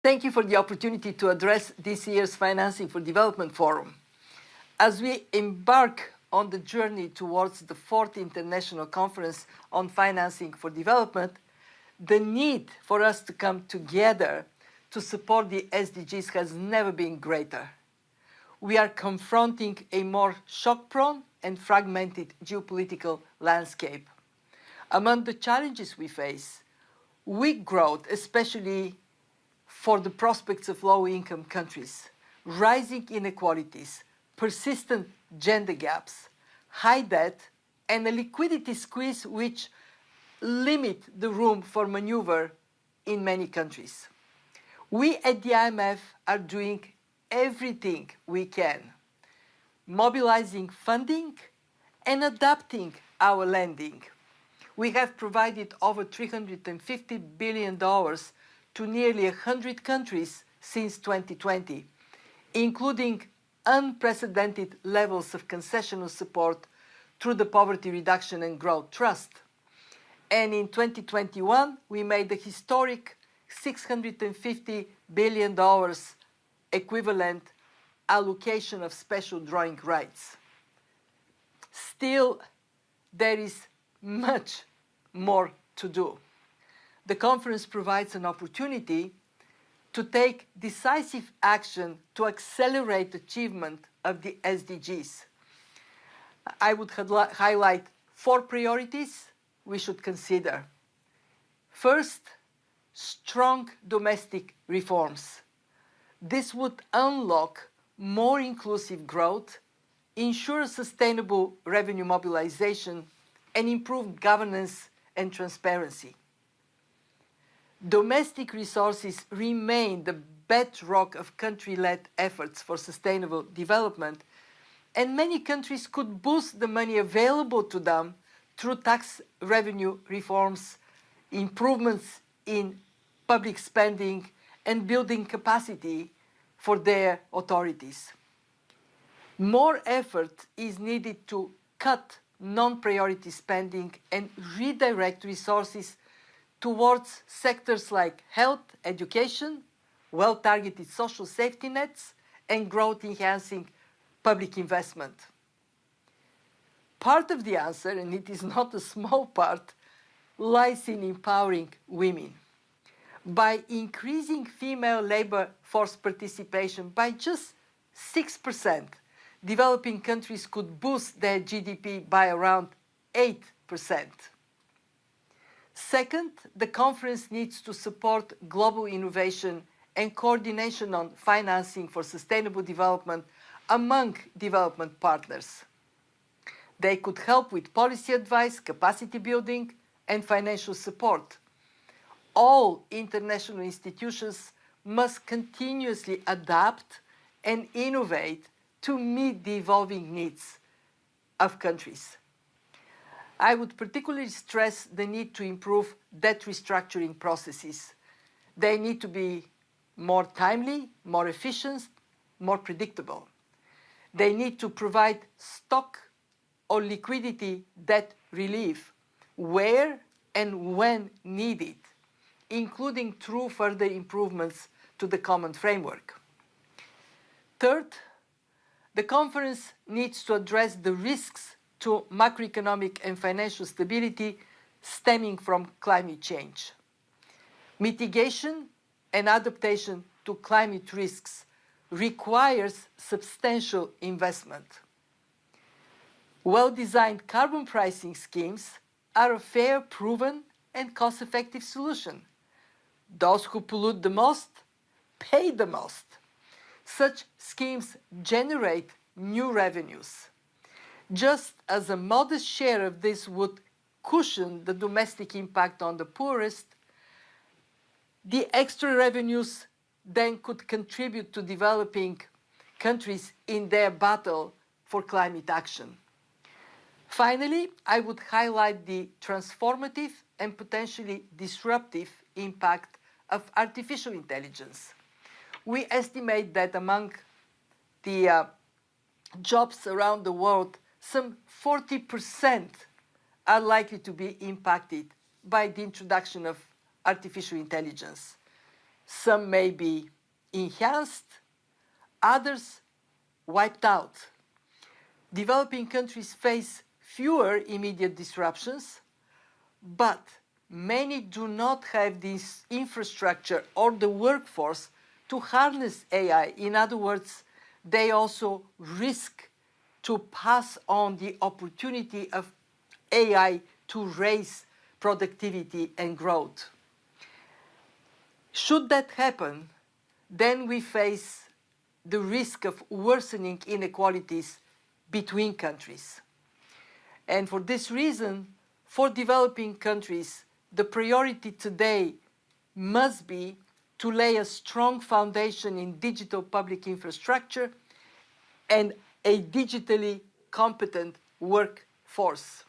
Thank you for the opportunity to address this year's Financing for Development Forum. As we embark on the journey towards the 4th International Conference on Financing for Development, the need for us to come together to support the SDGs has never been greater. We are confronting a more shock-prone and fragmented geopolitical landscape. Among the challenges we face, weak growth, especially for the prospects of low-income countries, rising inequalities, persistent gender gaps, high debt, and a liquidity squeeze which limit the room for maneuver in many countries. We at the IMF are doing everything we can, mobilizing funding and adapting our lending. We have provided over $350 billion to nearly 100 countries since 2020, including unprecedented levels of concessional support through the Poverty Reduction and Growth Trust. And in 2021, we made a historic $650 billion equivalent allocation of special drawing rights. Still, there is much more to do. The conference provides an opportunity to take decisive action to accelerate achievement of the SDGs. I would highlight 4 priorities we should consider. First, strong domestic reforms. This would unlock more inclusive growth, ensure sustainable revenue mobilization, and improve governance and transparency. Domestic resources remain the bedrock of country-led efforts for sustainable development, and many countries could boost the money available to them through tax revenue reforms, improvements in public spending, and building capacity for their authorities. More effort is needed to cut non-priority spending and redirect resources towards sectors like health, education, well-targeted social safety nets, and growth-enhancing public investment. Part of the answer, and it is not a small part, lies in empowering women. By increasing female labor force participation by just 6%, developing countries could boost their GDP by around 8%. Second, the conference needs to support global innovation and coordination on financing for sustainable development among development partners. They could help with policy advice, capacity building, and financial support. All international institutions must continuously adapt and innovate to meet the evolving needs of countries. I would particularly stress the need to improve debt restructuring processes. They need to be more timely, more efficient, more predictable. They need to provide stock or liquidity debt relief where and when needed, including through further improvements to the common framework. Third, the conference needs to address the risks to macroeconomic and financial stability stemming from climate change. Mitigation and adaptation to climate risks requires substantial investment. Well-designed carbon pricing schemes are a fair, proven, and cost-effective solution. Those who pollute the most pay the most. Such schemes generate new revenues. Just as a modest share of this would cushion the domestic impact on the poorest, the extra revenues then could contribute to developing countries in their battle for climate action. Finally, I would highlight the transformative and potentially disruptive impact of artificial intelligence. We estimate that among the jobs around the world, some 40% are likely to be impacted by the introduction of artificial intelligence. Some may be enhanced, others wiped out. Developing countries face fewer immediate disruptions, but many do not have this infrastructure or the workforce to harness AI. In other words, they also risk to pass on the opportunity of AI to raise productivity and growth. Should that happen, then we face the risk of worsening inequalities between countries. And for this reason, for developing countries, the priority today must be to lay a strong foundation in digital public infrastructure and a digitally competent workforce.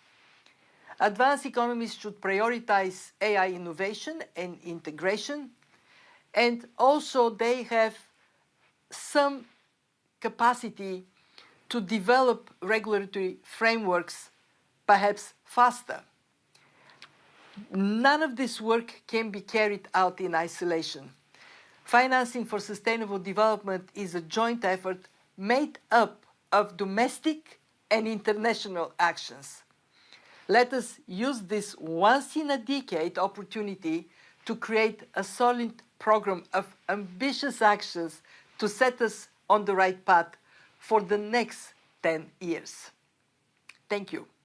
Advanced economies should prioritize AI innovation and integration, and also they have some capacity to develop regulatory frameworks perhaps faster. None of this work can be carried out in isolation. Financing for sustainable development is a joint effort made up of domestic and international actions. Let us use this once-in-a-decade opportunity to create a solid program of ambitious actions to set us on the right path for the next 10 years. Thank you.